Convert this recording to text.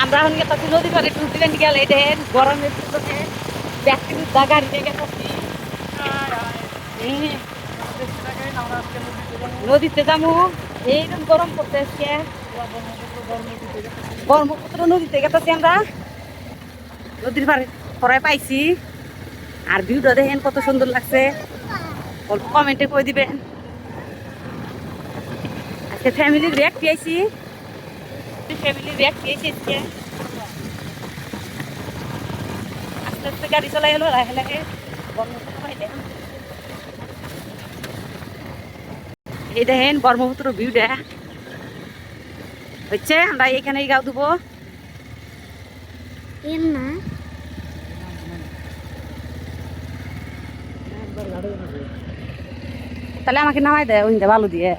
আমরা এখন গেছি নদীর পাড়ে টুর দিবেন গেলে দেখেন গরমের পিছনে ব্যক্তিগত গাড়ি নিয়ে গেছি নদীতে যাবো এইরকম গরম করতে আজকে ব্রহ্মপুত্র নদীতে গেছি আমরা নদীর পাড়ে পড়ায় পাইছি আর ভিউটা দেখেন কত সুন্দর লাগছে অল্প কমেন্টে কই দিবেন আজকে ফ্যামিলির ব্যাগ পেয়েছি ফ্যামিলির ব্যাগ পেয়েছি আজকে আস্তে আস্তে গাড়ি চলাই হলো লাহে লাহে এই দেখেন ব্রহ্মপুত্র ভিউটা হচ্ছে আমরা এখানেই গাও দেবো তাহলে আমাকে নামাই দেয় ওই বালু দিয়ে